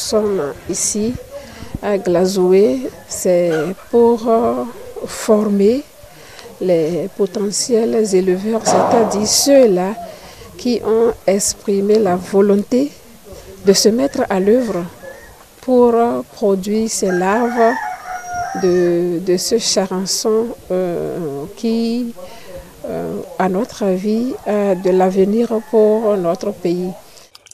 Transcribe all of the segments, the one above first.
sommes ici à Glazoué, c'est pour former les potentiels éleveurs, c'est-à-dire ceux-là qui ont exprimé la volonté de se mettre à l'œuvre pour produire ces larves de ce charançon qui, à notre avis, a de l'avenir pour notre pays.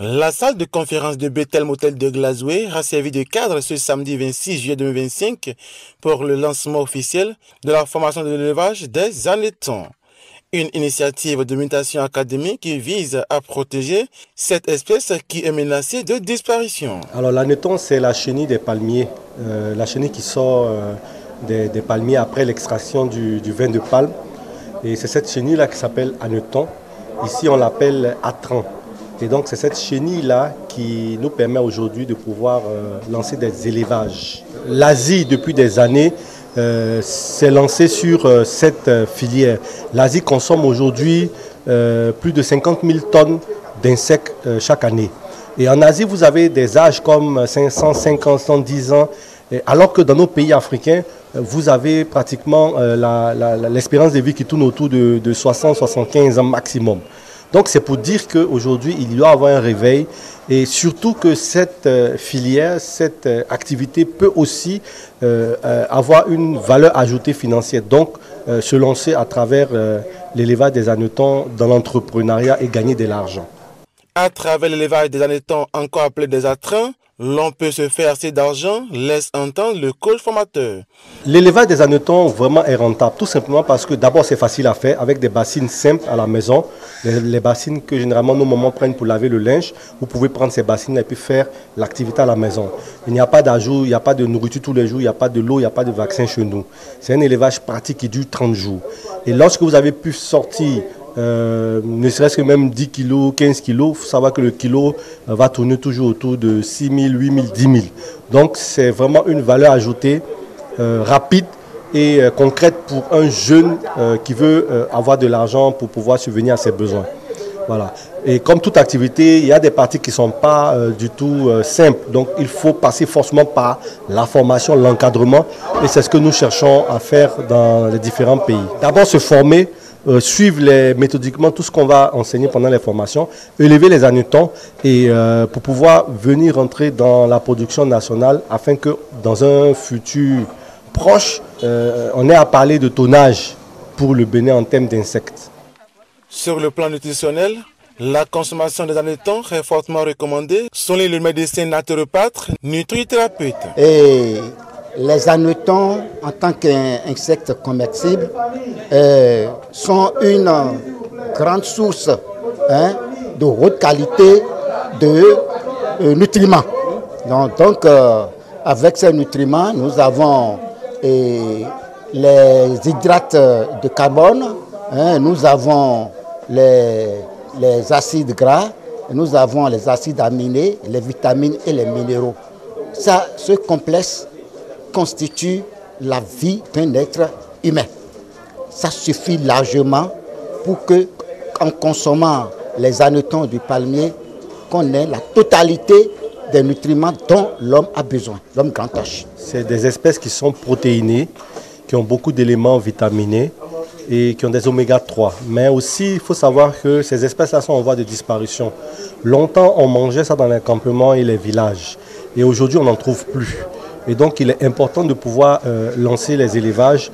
La salle de conférence de Bethel Motel de Glazoué a servi de cadre ce samedi 26 juillet 2025 pour le lancement officiel de la formation de l'élevage des anetons. Une initiative de mutation académique qui vise à protéger cette espèce qui est menacée de disparition. Alors l'aneton, c'est la chenille des palmiers, la chenille qui sort des palmiers après l'extraction du vin de palme. Et c'est cette chenille-là qui s'appelle aneton. Ici, on l'appelle atran. Et donc, c'est cette chenille-là qui nous permet aujourd'hui de pouvoir lancer des élevages. L'Asie, depuis des années, s'est lancée sur cette filière. L'Asie consomme aujourd'hui plus de 50 000 tonnes d'insectes chaque année. Et en Asie, vous avez des âges comme 550, 110 ans, alors que dans nos pays africains, vous avez pratiquement l'espérance de vie qui tourne autour de 60-75 ans maximum. Donc c'est pour dire qu'aujourd'hui, il doit y avoir un réveil et surtout que cette filière, cette activité peut aussi avoir une valeur ajoutée financière. Donc se lancer à travers l'élevage des anetons dans l'entrepreneuriat et gagner de l'argent. À travers l'élevage des anetons, encore appelés des atrans, l'on peut se faire assez d'argent, laisse entendre le coach formateur. L'élevage des anetons vraiment est rentable, tout simplement parce que d'abord c'est facile à faire avec des bassines simples à la maison. Les bassines que généralement nos mamans prennent pour laver le linge, vous pouvez prendre ces bassines et puis faire l'activité à la maison. Il n'y a pas d'ajout, il n'y a pas de nourriture tous les jours, il n'y a pas de l'eau, il n'y a pas de vaccin chez nous. C'est un élevage pratique qui dure 30 jours. Et lorsque vous avez pu sortir ne serait-ce que même 10 kg, 15 kg, il faut savoir que le kilo va tourner toujours autour de 6 000, 8 000, 10 000. Donc c'est vraiment une valeur ajoutée rapide et concrète pour un jeune qui veut avoir de l'argent pour pouvoir subvenir à ses besoins. Voilà. Et comme toute activité, il y a des parties qui ne sont pas du tout simples. Donc il faut passer forcément par la formation, l'encadrement. Et c'est ce que nous cherchons à faire dans les différents pays. D'abord se former, suivre méthodiquement tout ce qu'on va enseigner pendant les formations, élever les anetons et pour pouvoir venir rentrer dans la production nationale afin que dans un futur proche, on ait à parler de tonnage pour le Bénin en termes d'insectes. Sur le plan nutritionnel, la consommation des anetons est fortement recommandée, souligne le médecin naturopathe, nutrithérapeute. Et les anetons, en tant qu'insectes comestibles, sont une grande source de haute qualité de nutriments. Donc avec ces nutriments, nous avons les hydrates de carbone, nous avons les acides gras, nous avons les acides aminés, les vitamines et les minéraux. Ça, ce complexe constitue la vie d'un être humain. Ça suffit largement pour que, en consommant les anetons du palmier, qu'on ait la totalité des nutriments dont l'homme a besoin, l'homme grand H. C'est des espèces qui sont protéinées, qui ont beaucoup d'éléments vitaminés et qui ont des oméga 3. Mais aussi, il faut savoir que ces espèces-là sont en voie de disparition. Longtemps, on mangeait ça dans les campements et les villages. Et aujourd'hui, on n'en trouve plus. Et donc, il est important de pouvoir lancer les élevages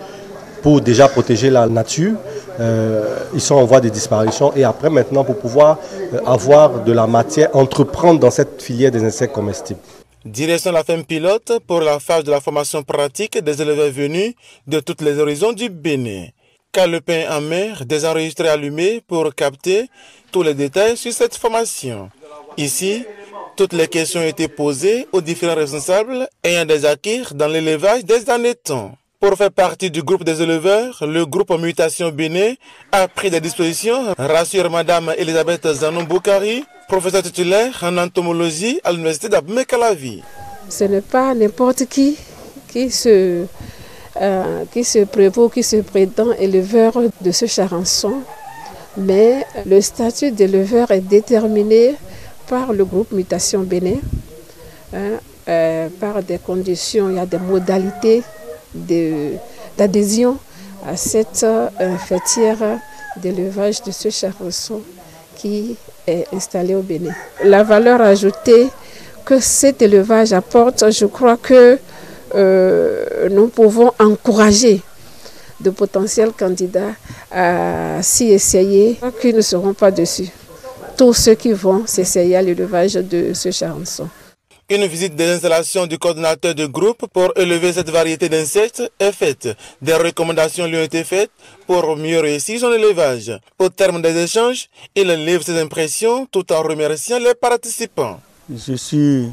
pour déjà protéger la nature. Ils sont en voie de disparition. Et après, maintenant, pour pouvoir avoir de la matière, entreprendre dans cette filière des insectes comestibles. Direction la ferme pilote pour la phase de la formation pratique des éleveurs venus de tous les horizons du Bénin. Calepin en mer, des enregistrés allumés pour capter tous les détails sur cette formation. Ici, toutes les questions ont été posées aux différents responsables ayant des acquis dans l'élevage des anetons. Pour faire partie du groupe des éleveurs, le groupe Mutation Bénin a pris des dispositions, rassure Madame Elisabeth Zanon Boukari, professeure titulaire en entomologie à l'université d'Abomey-Calavi. Ce n'est pas n'importe qui se prévaut, qui se prétend éleveur de ce charançon, mais le statut d'éleveur est déterminé par le groupe Mutation Bénin par des conditions, il y a des modalités d'adhésion à cette fêtière d'élevage de ce charançon qui est installé au Bénin. La valeur ajoutée que cet élevage apporte, je crois que nous pouvons encourager de potentiels candidats à s'y essayer, qui ne seront pas dessus. Tous ceux qui vont s'essayer à l'élevage de ce charançon. Une visite des installations du coordinateur de groupe pour élever cette variété d'insectes est faite. Des recommandations lui ont été faites pour mieux réussir son élevage. Au terme des échanges, il livre ses impressions tout en remerciant les participants. Je suis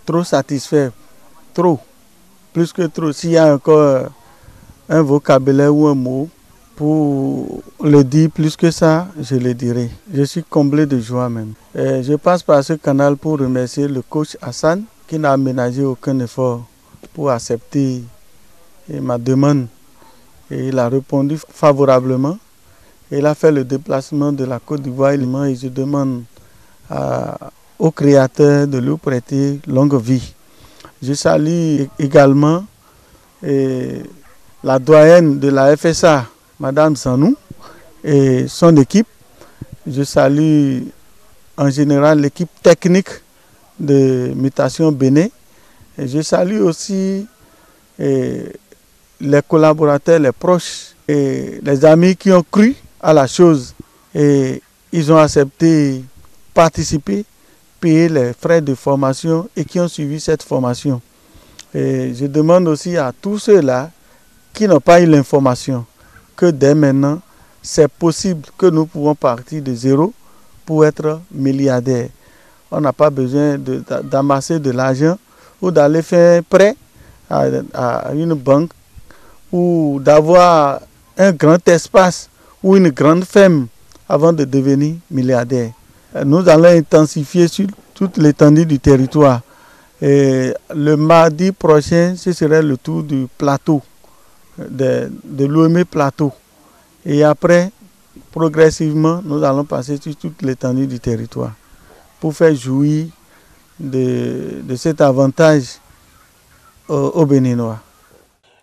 trop satisfait, trop, plus que trop. S'il y a encore un vocabulaire ou un mot pour le dire plus que ça, je le dirai. Je suis comblé de joie même. Et je passe par ce canal pour remercier le coach Hassan qui n'a aménagé aucun effort pour accepter ma demande. Et il a répondu favorablement. Et il a fait le déplacement de la Côte d'Ivoire et je demande au Créateur de lui prêter longue vie. Je salue également la doyenne de la FSA, Madame Sanou, et son équipe. Je salue en général l'équipe technique de Mutation Bénin. Et je salue aussi les collaborateurs, les proches et les amis qui ont cru à la chose. Et ils ont accepté participer, payer les frais de formation et qui ont suivi cette formation. Et je demande aussi à tous ceux-là qui n'ont pas eu l'information que dès maintenant, c'est possible que nous pouvons partir de zéro pour être milliardaires. On n'a pas besoin d'amasser de l'argent ou d'aller faire un prêt à une banque ou d'avoir un grand espace ou une grande ferme avant de devenir milliardaire. Nous allons intensifier sur toute l'étendue du territoire. Et le mardi prochain, ce serait le tour du plateau, de l'Ouémé plateau. Et après, progressivement, nous allons passer sur toute l'étendue du territoire pour faire jouir de cet avantage aux Béninois.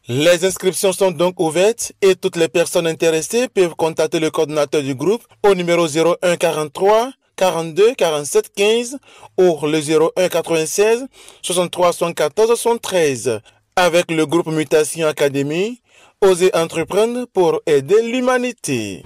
Les inscriptions sont donc ouvertes et toutes les personnes intéressées peuvent contacter le coordinateur du groupe au numéro 01 43 42 47 15 ou le 01 96 63 74 73. Avec le groupe Mutation Academy, osez entreprendre pour aider l'humanité.